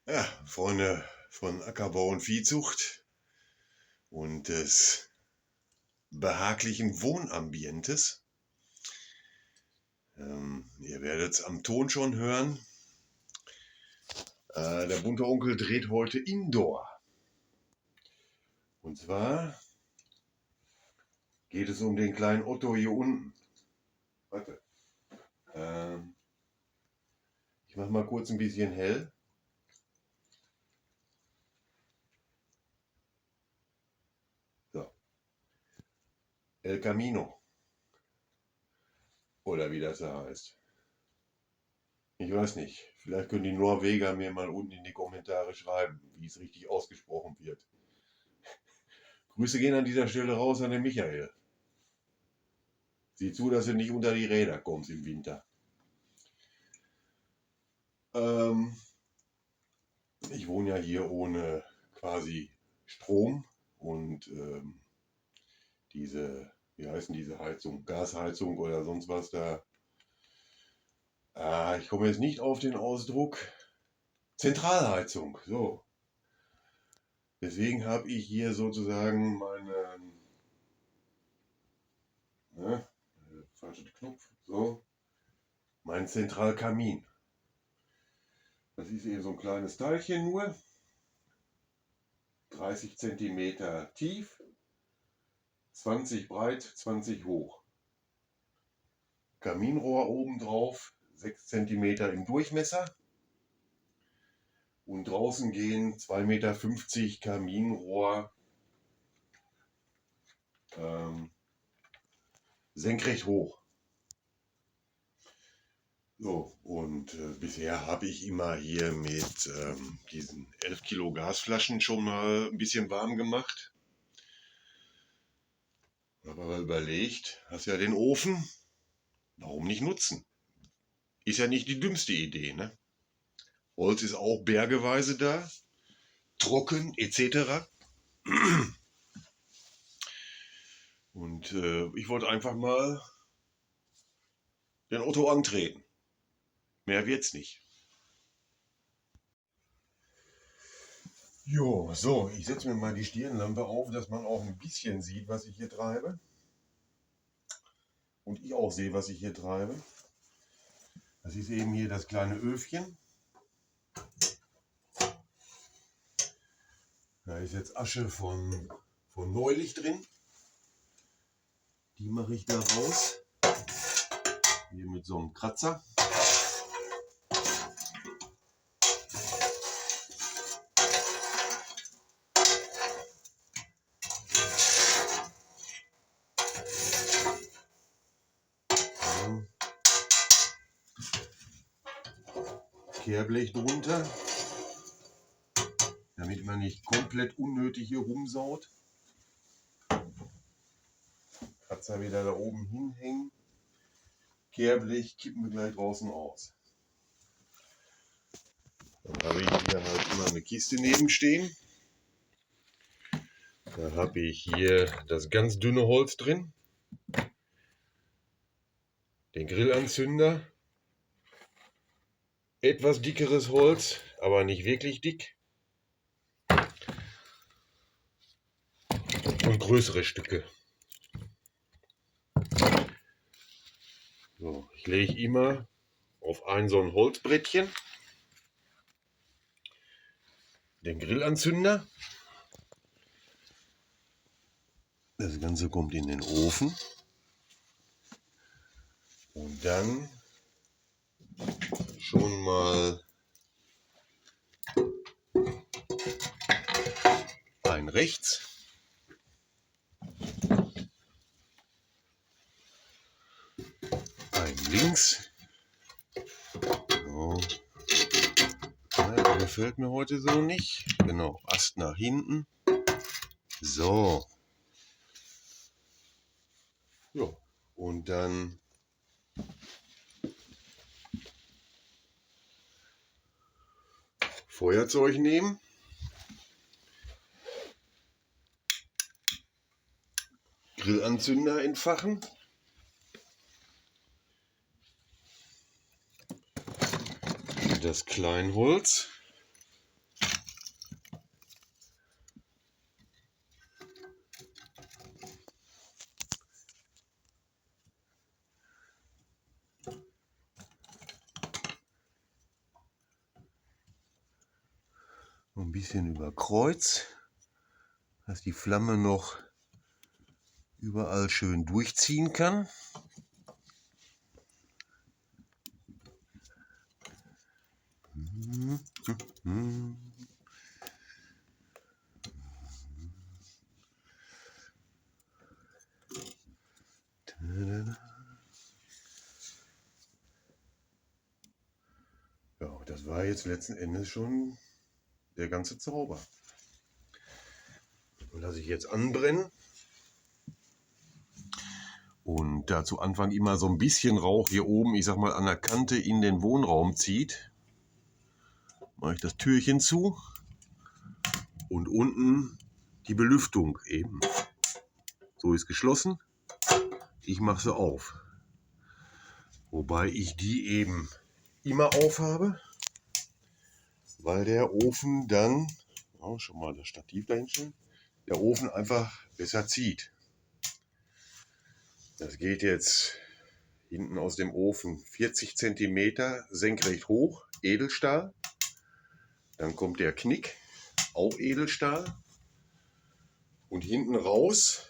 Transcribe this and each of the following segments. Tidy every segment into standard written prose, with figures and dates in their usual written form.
Ja, Freunde von Ackerbau und Viehzucht und des behaglichen Wohnambientes. Ihr werdet es am Ton schon hören. Der bunte Onkel dreht heute Indoor. Und zwar geht es um den kleinen Otto hier unten. Warte. Ich mache mal kurz ein bisschen hell. So. El Camino. Oder wie das da heißt. Ich weiß nicht. Vielleicht können die Norweger mir mal unten in die Kommentare schreiben, wie es richtig ausgesprochen wird. Grüße gehen an dieser Stelle raus an den Michael. Sieh zu, dass du nicht unter die Räder kommst im Winter. Ich wohne ja hier ohne quasi Strom und diese, wie heißen diese Heizung, Gasheizung oder sonst was da. Ich komme jetzt nicht auf den Ausdruck. Zentralheizung, so. Deswegen habe ich hier sozusagen meinen, falscher Knopf, so, meinen Zentralkamin. Das ist eben so ein kleines Teilchen nur, 30 cm tief, 20 breit, 20 hoch. Kaminrohr oben drauf, 6 cm im Durchmesser. Und draußen gehen 2,50 Meter Kaminrohr senkrecht hoch. So, und bisher habe ich immer hier mit diesen 11 Kilo Gasflaschen schon mal ein bisschen warm gemacht. Habe aber überlegt, hast ja den Ofen, warum nicht nutzen? Ist ja nicht die dümmste Idee, ne? Holz ist auch bergeweise da, trocken etc. Und ich wollte einfach mal den Otto antreten. Mehr wird's nicht. Jo, so, ich setze mir mal die Stirnlampe auf, dass man auch ein bisschen sieht, was ich hier treibe. Und ich auch sehe, was ich hier treibe. Das ist eben hier das kleine Öfchen. Da ist jetzt Asche von neulich drin. Die mache ich da raus. Hier mit so einem Kratzer. Kehrblech drunter, damit man nicht komplett unnötig hier rumsaut. Kratzer wieder da oben hinhängen. Kehrblech kippen wir gleich draußen aus. Dann habe ich hier halt immer eine Kiste nebenstehen. Da habe ich hier das ganz dünne Holz drin, den Grillanzünder, etwas dickeres Holz, aber nicht wirklich dick, und größere Stücke. So, ich lege immer auf so ein Holzbrettchen den Grillanzünder. Das Ganze kommt in den Ofen. Und dann schon mal ein rechts. Ein links. So. Der gefällt mir heute so nicht. Genau, Ast nach hinten. So. Ja, und dann Feuerzeug nehmen. Grillanzünder entfachen. Das Kleinholz Ein bisschen über Kreuz, dass die Flamme noch überall schön durchziehen kann. Ja, das war jetzt letzten Endes schon der ganze Zauber. Lasse ich jetzt anbrennen. Und da zu Anfang immer so ein bisschen Rauch hier oben, ich sag mal an der Kante in den Wohnraum zieht, mache ich das Türchen zu und unten die Belüftung eben. So ist geschlossen. Ich mache sie auf. Wobei ich die eben immer aufhabe, weil der Ofen dann, oh, schon mal das Stativ dahin stellen, der Ofen einfach besser zieht. Das geht jetzt hinten aus dem Ofen 40 cm senkrecht hoch, Edelstahl. Dann kommt der Knick, auch Edelstahl. Und hinten raus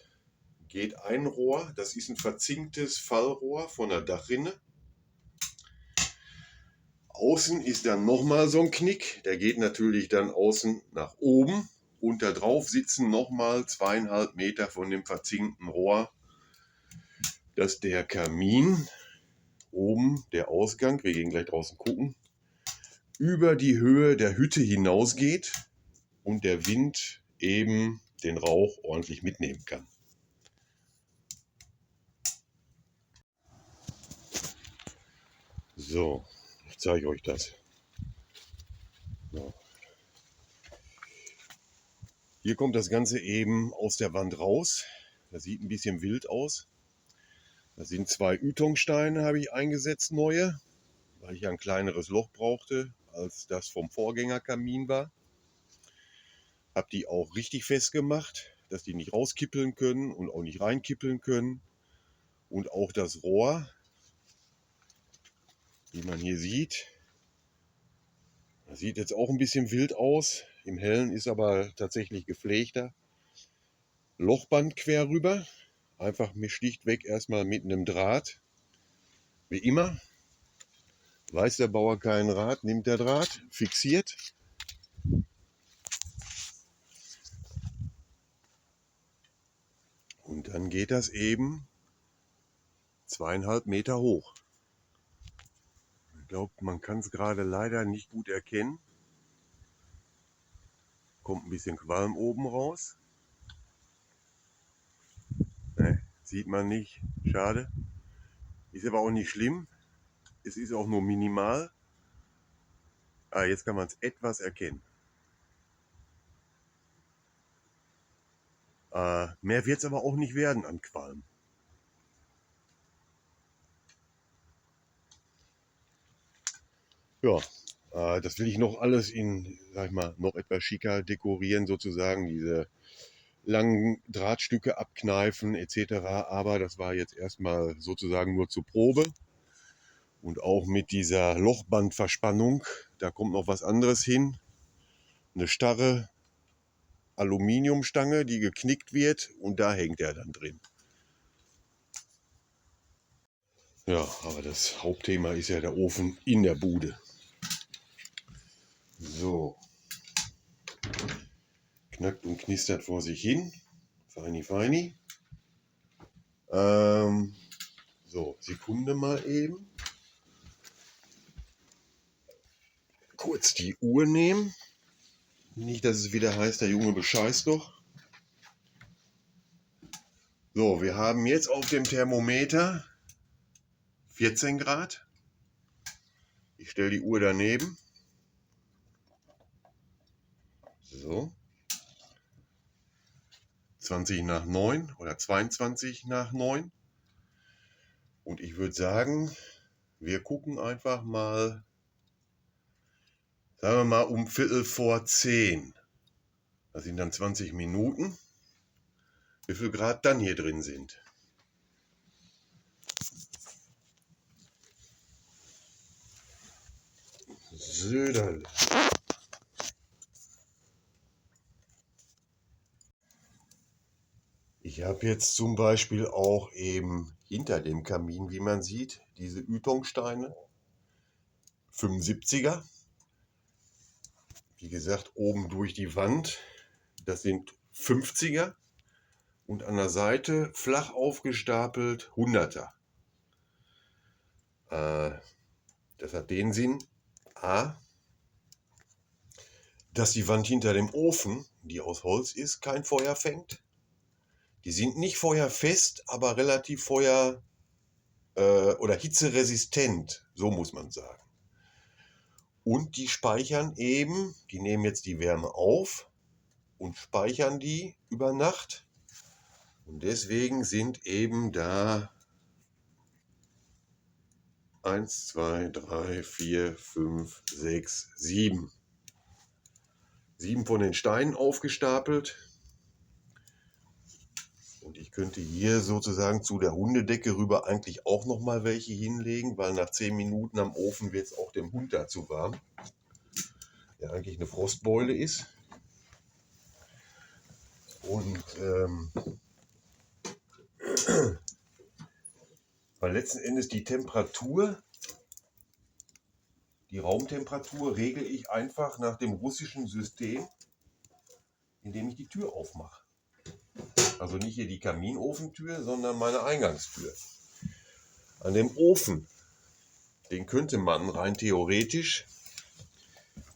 geht ein Rohr, das ist ein verzinktes Fallrohr von der Dachrinne. Außen ist dann nochmal so ein Knick, der geht natürlich dann außen nach oben. Und da drauf sitzen nochmal 2,5 Meter von dem verzinkten Rohr, dass der Kamin oben, der Ausgang, wir gehen gleich draußen gucken, über die Höhe der Hütte hinausgeht und der Wind eben den Rauch ordentlich mitnehmen kann. So, ich zeige euch das. So. Hier kommt das Ganze eben aus der Wand raus. Das sieht ein bisschen wild aus. Das sind 2 Ytongsteine, habe ich eingesetzt, neue, weil ich ein kleineres Loch brauchte, als das vom Vorgängerkamin war. Habe die auch richtig festgemacht, dass die nicht rauskippeln können und auch nicht reinkippeln können. Und auch das Rohr, wie man hier sieht, das sieht jetzt auch ein bisschen wild aus. Im Hellen ist aber tatsächlich gepflegter. Lochband quer rüber, einfach mir schlichtweg erstmal mit einem Draht, wie immer. Weiß der Bauer keinen Rat, nimmt der Draht, fixiert. Und dann geht das eben 2,5 Meter hoch. Ich glaube, man kann es gerade leider nicht gut erkennen. Kommt ein bisschen Qualm oben raus. Ne, sieht man nicht, schade. Ist aber auch nicht schlimm. Es ist auch nur minimal. Ah, jetzt kann man es etwas erkennen. Mehr wird es aber auch nicht werden an Qualm. Ja, das will ich noch alles in, sag ich mal, noch etwas schicker dekorieren, sozusagen. Diese langen Drahtstücke abkneifen etc. Aber das war jetzt erstmal sozusagen nur zur Probe. Und auch mit dieser Lochbandverspannung, da kommt noch was anderes hin. Eine starre Aluminiumstange, die geknickt wird und da hängt er dann drin. Ja, aber das Hauptthema ist ja der Ofen in der Bude. So. Knackt und knistert vor sich hin. Feini, feini. So, Sekunde mal eben. Kurz die Uhr nehmen. Nicht, dass es wieder heißt, der Junge bescheißt doch. So, wir haben jetzt auf dem Thermometer 14 Grad. Ich stelle die Uhr daneben. So. 20 nach 9 oder 22 nach 9. Und ich würde sagen, wir gucken einfach mal, sagen wir mal um Viertel vor 10. Das sind dann 20 Minuten. Wie viel Grad dann hier drin sind. Söderle. Ich habe jetzt zum Beispiel auch eben hinter dem Kamin, wie man sieht, diese Ytongsteine, 75er. Wie gesagt, oben durch die Wand, das sind 50er. Und an der Seite flach aufgestapelt 100er. Das hat den Sinn, a, dass die Wand hinter dem Ofen, die aus Holz ist, kein Feuer fängt. Die sind nicht feuerfest, aber relativ oder hitzeresistent, so muss man sagen. Und die speichern eben, die nehmen jetzt die Wärme auf und speichern die über Nacht. Und deswegen sind eben da 1, 2, 3, 4, 5, 6, 7. 7 von den Steinen aufgestapelt. Und ich könnte hier sozusagen zu der Hundedecke rüber eigentlich auch noch mal welche hinlegen, weil nach 10 Minuten am Ofen wird es auch dem Hund dazu warm, der eigentlich eine Frostbeule ist. Und weil letzten Endes die Temperatur, die Raumtemperatur regle ich einfach nach dem russischen System, indem ich die Tür aufmache. Also nicht hier die Kaminofentür, sondern meine Eingangstür. An dem Ofen, den könnte man rein theoretisch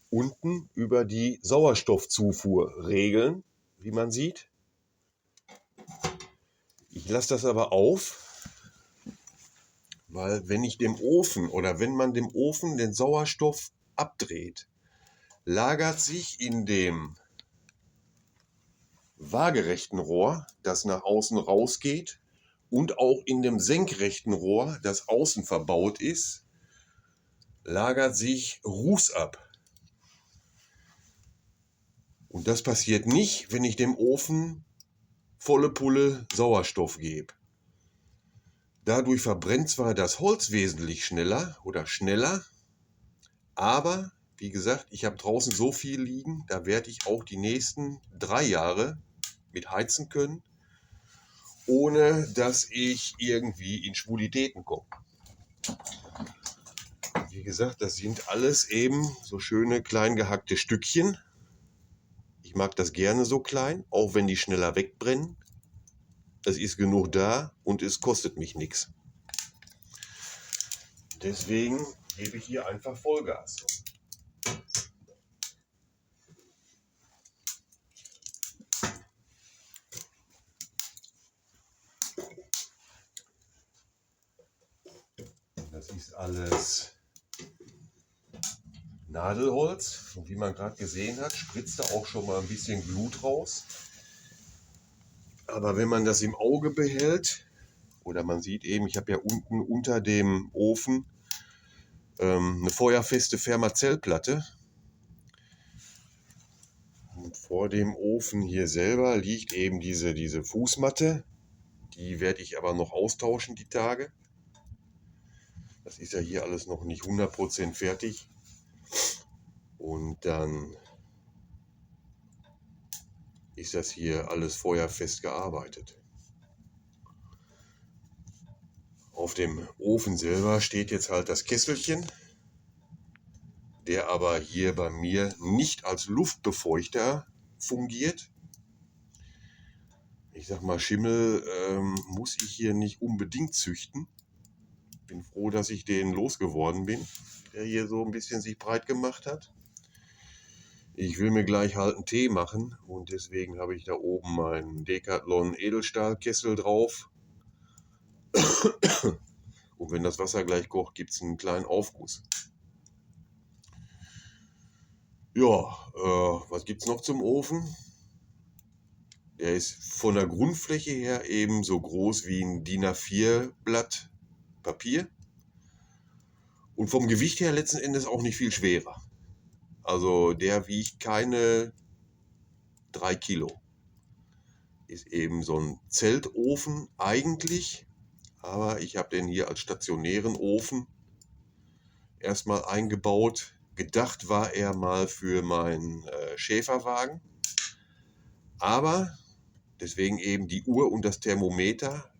unten über die Sauerstoffzufuhr regeln, wie man sieht. Ich lasse das aber auf, weil wenn ich dem Ofen oder wenn man dem Ofen den Sauerstoff abdreht, lagert sich in dem waagerechten Rohr, das nach außen rausgeht, und auch in dem senkrechten Rohr, das außen verbaut ist, lagert sich Ruß ab. Und das passiert nicht, wenn ich dem Ofen volle Pulle Sauerstoff gebe. Dadurch verbrennt zwar das Holz wesentlich schneller, aber wie gesagt, ich habe draußen so viel liegen, da werde ich auch die nächsten 3 Jahre mit heizen können, ohne dass ich irgendwie in Schwulitäten komme. Wie gesagt, das sind alles eben so schöne klein gehackte Stückchen. Ich mag das gerne so klein, auch wenn die schneller wegbrennen. Es ist genug da und es kostet mich nichts. Deswegen gebe ich hier einfach Vollgas. Das ist alles Nadelholz und wie man gerade gesehen hat, spritzt da auch schon mal ein bisschen Glut raus. Aber wenn man das im Auge behält, oder man sieht eben, ich habe ja unten unter dem Ofen eine feuerfeste Fermazellplatte. Und vor dem Ofen hier selber liegt eben diese Fußmatte. Die werde ich aber noch austauschen die Tage. Das ist ja hier alles noch nicht 100% fertig. Und dann ist das hier alles feuerfest gearbeitet. Auf dem Ofen selber steht jetzt halt das Kesselchen, der aber hier bei mir nicht als Luftbefeuchter fungiert. Ich sag mal, Schimmel muss ich hier nicht unbedingt züchten. Bin froh, dass ich den losgeworden bin, der hier so ein bisschen sich breit gemacht hat. Ich will mir gleich halt einen Tee machen und deswegen habe ich da oben meinen Decathlon Edelstahlkessel drauf. Und wenn das Wasser gleich kocht, gibt es einen kleinen Aufguss. Ja, was gibt es noch zum Ofen? Der ist von der Grundfläche her eben so groß wie ein DIN A4 Blatt Papier. Und vom Gewicht her letzten Endes auch nicht viel schwerer. Also der wiegt keine 3 Kilo. Ist eben so ein Zeltofen eigentlich, aber ich habe den hier als stationären Ofen erstmal eingebaut. Gedacht war er mal für meinen Schäferwagen, aber deswegen eben die Uhr und das Thermometer,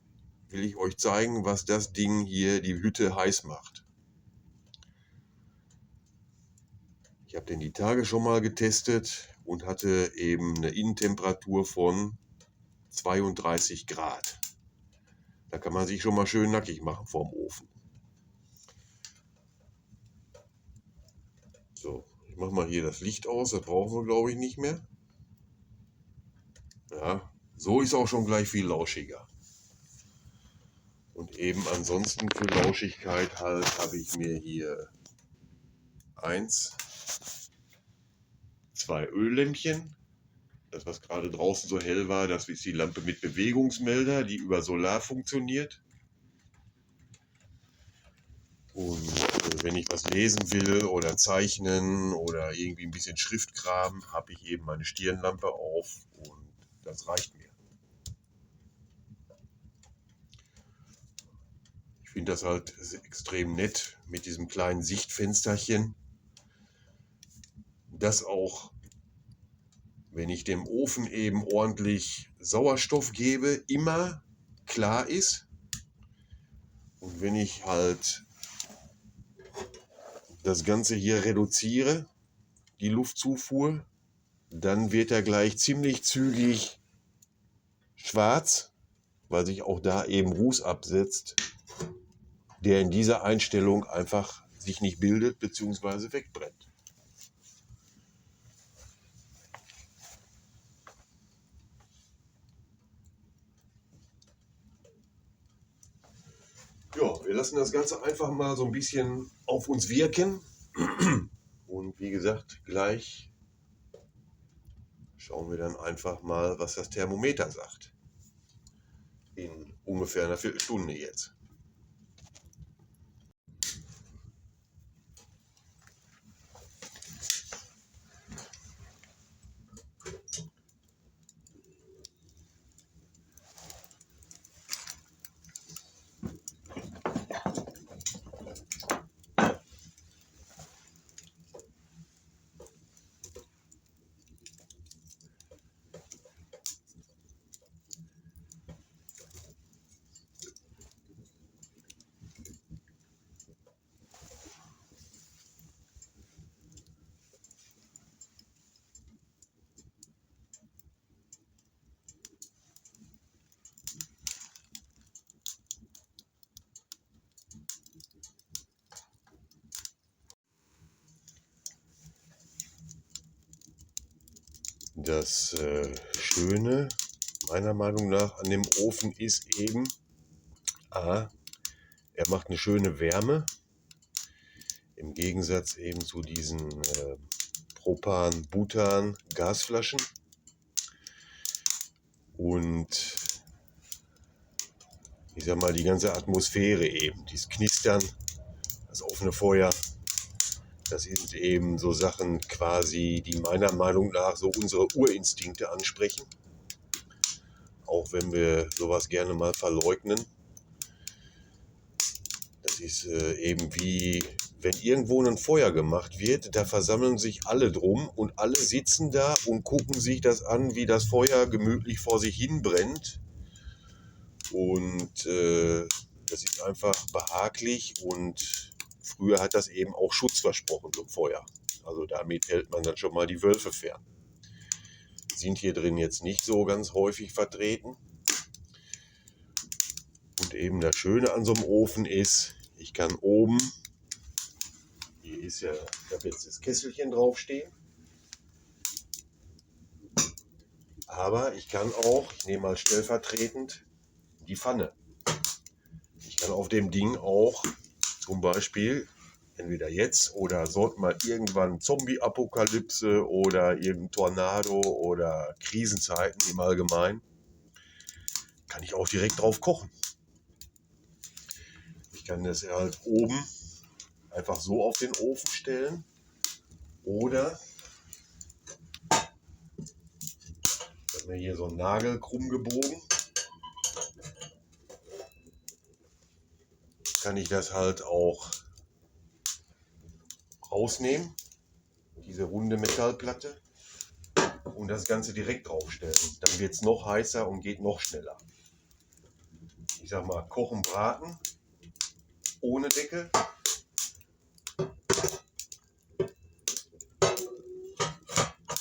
will ich euch zeigen, was das Ding hier, die Hütte, heiß macht. Ich habe den die Tage schon mal getestet und hatte eben eine Innentemperatur von 32 Grad. Da kann man sich schon mal schön nackig machen vorm Ofen. So, ich mache mal hier das Licht aus, das brauchen wir glaube ich nicht mehr. Ja, so ist auch schon gleich viel lauschiger. Und eben ansonsten für Lauschigkeit halt habe ich mir hier 2 Öllämpchen. Das, was gerade draußen so hell war, das ist die Lampe mit Bewegungsmelder, die über Solar funktioniert. Und wenn ich was lesen will oder zeichnen oder irgendwie ein bisschen Schriftkram, habe ich eben meine Stirnlampe auf und das reicht mir. Ich finde das halt extrem nett mit diesem kleinen Sichtfensterchen, das auch, wenn ich dem Ofen eben ordentlich Sauerstoff gebe, immer klar ist. Und wenn ich halt das Ganze hier reduziere, die Luftzufuhr, dann wird er gleich ziemlich zügig schwarz, weil sich auch da eben Ruß absetzt, der in dieser Einstellung einfach sich nicht bildet bzw. wegbrennt. Ja, wir lassen das Ganze einfach mal so ein bisschen auf uns wirken. Und wie gesagt, gleich schauen wir dann einfach mal, was das Thermometer sagt. In ungefähr einer Viertelstunde jetzt. Das Schöne meiner Meinung nach an dem Ofen ist eben, er macht eine schöne Wärme, im Gegensatz eben zu diesen Propan-Butan-Gasflaschen. Und ich sag mal, die ganze Atmosphäre eben, dieses Knistern, das offene Feuer, das sind eben so Sachen quasi, die meiner Meinung nach so unsere Urinstinkte ansprechen. Auch wenn wir sowas gerne mal verleugnen. Das ist eben wie, wenn irgendwo ein Feuer gemacht wird, da versammeln sich alle drum und alle sitzen da und gucken sich das an, wie das Feuer gemütlich vor sich hin brennt. Und das ist einfach behaglich und früher hat das eben auch Schutz versprochen, so ein Feuer. Also damit hält man dann schon mal die Wölfe fern. Sind hier drin jetzt nicht so ganz häufig vertreten. Und eben das Schöne an so einem Ofen ist, ich kann oben, hier ist ja, ich habe jetzt das Kesselchen draufstehen, aber ich kann auch, ich nehme mal stellvertretend die Pfanne. Ich kann auf dem Ding auch zum Beispiel, entweder jetzt oder sollte mal irgendwann Zombie-Apokalypse oder irgendein Tornado oder Krisenzeiten im Allgemeinen, kann ich auch direkt drauf kochen. Ich kann das halt oben einfach so auf den Ofen stellen oder ich habe mir hier so einen Nagel krumm gebogen, kann ich das halt auch rausnehmen, diese runde Metallplatte, und das Ganze direkt draufstellen. Dann wird es noch heißer und geht noch schneller. Ich sag mal, kochen, braten, ohne Deckel.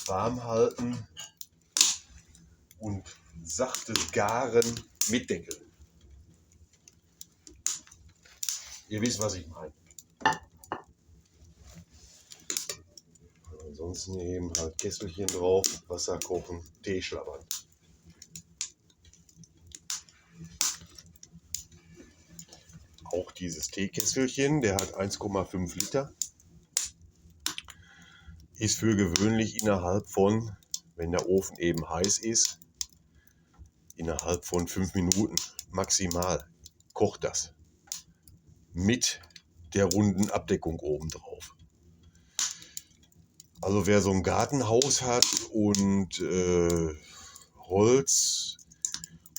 Warm halten und sachtes Garen mit Deckel. Ihr wisst, was ich meine. Ansonsten eben halt Kesselchen drauf, Wasser kochen, Tee schlabbern. Auch dieses Teekesselchen, der hat 1,5 Liter, ist für gewöhnlich innerhalb von, wenn der Ofen eben heiß ist, innerhalb von 5 Minuten maximal kocht das. Mit der runden Abdeckung oben drauf. Also wer so ein Gartenhaus hat und Holz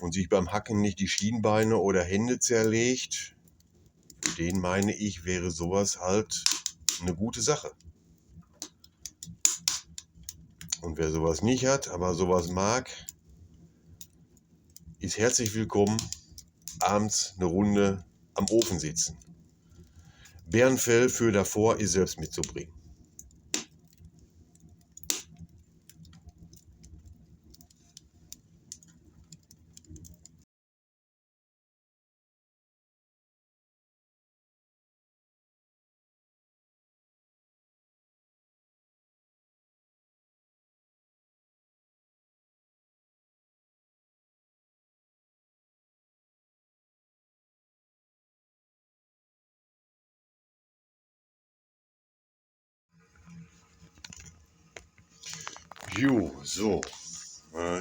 und sich beim Hacken nicht die Schienbeine oder Hände zerlegt, für den meine ich, wäre sowas halt eine gute Sache. Und wer sowas nicht hat, aber sowas mag, ist herzlich willkommen, abends eine Runde am Ofen sitzen. Bärenfell für davor ist selbst mitzubringen. Jo, so.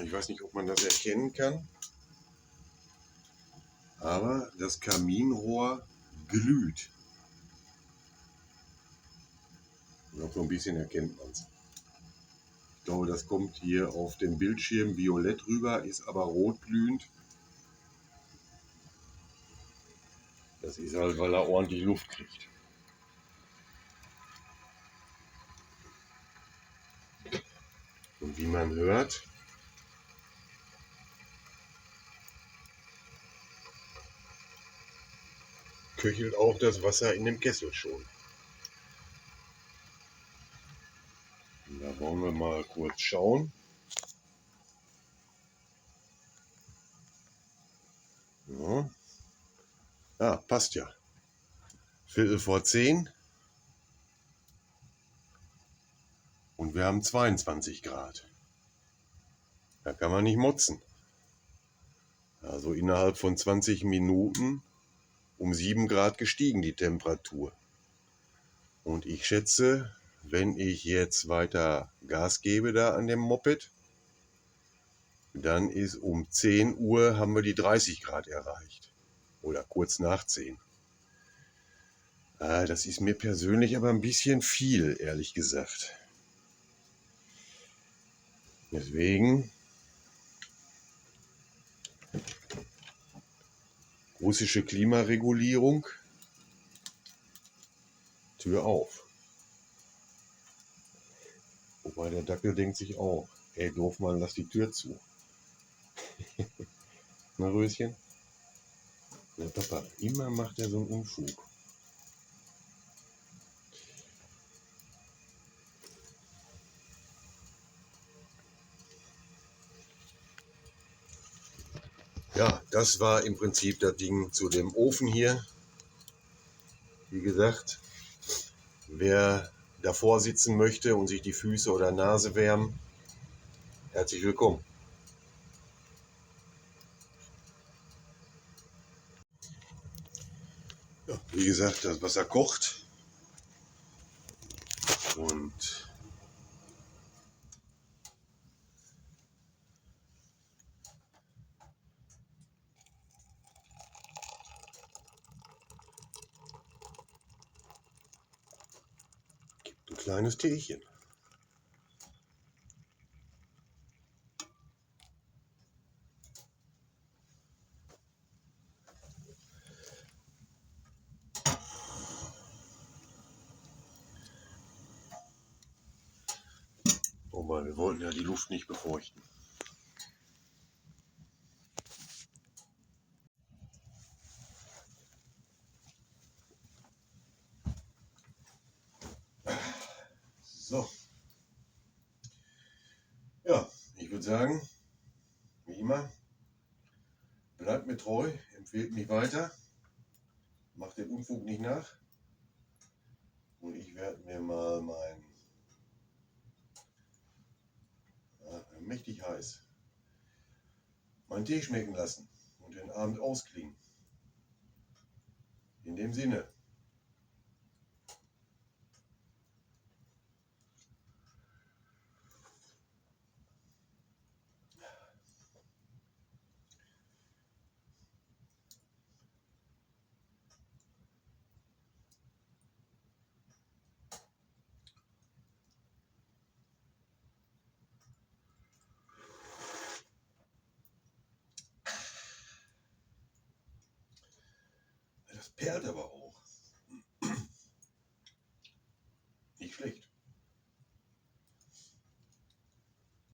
Ich weiß nicht, ob man das erkennen kann, aber das Kaminrohr glüht. Noch so ein bisschen erkennt man es. Ich glaube, das kommt hier auf dem Bildschirm violett rüber, ist aber rotglühend. Das ist halt, weil er ordentlich Luft kriegt. Und wie man hört, köchelt auch das Wasser in dem Kessel schon. Und da wollen wir mal kurz schauen. Ja, ah, passt ja. 9:45 und wir haben 22 Grad. Da kann man nicht motzen. Also innerhalb von 20 Minuten um 7 Grad gestiegen die Temperatur. Und ich schätze, wenn ich jetzt weiter Gas gebe da an dem Moped, dann ist um 10 Uhr haben wir die 30 Grad erreicht. Oder kurz nach 10. Das ist mir persönlich aber ein bisschen viel, ehrlich gesagt. Deswegen russische Klimaregulierung, Tür auf. Wobei der Dackel denkt sich auch, ey Doofmann, lass die Tür zu. Na Röschen? Der Papa, immer macht er so einen Unfug. Ja, das war im Prinzip das Ding zu dem Ofen hier. Wie gesagt, wer davor sitzen möchte und sich die Füße oder Nase wärmen, herzlich willkommen. Ja, wie gesagt, das Wasser kocht und ein kleines Teechen. Wobei, wir wollten ja die Luft nicht befeuchten. So. Ja, ich würde sagen, wie immer, bleibt mir treu, empfehlt mich weiter, macht den Unfug nicht nach. Und ich werde mir mal mächtig heiß, meinen Tee schmecken lassen und den Abend ausklingen. In dem Sinne. Das perlt aber auch.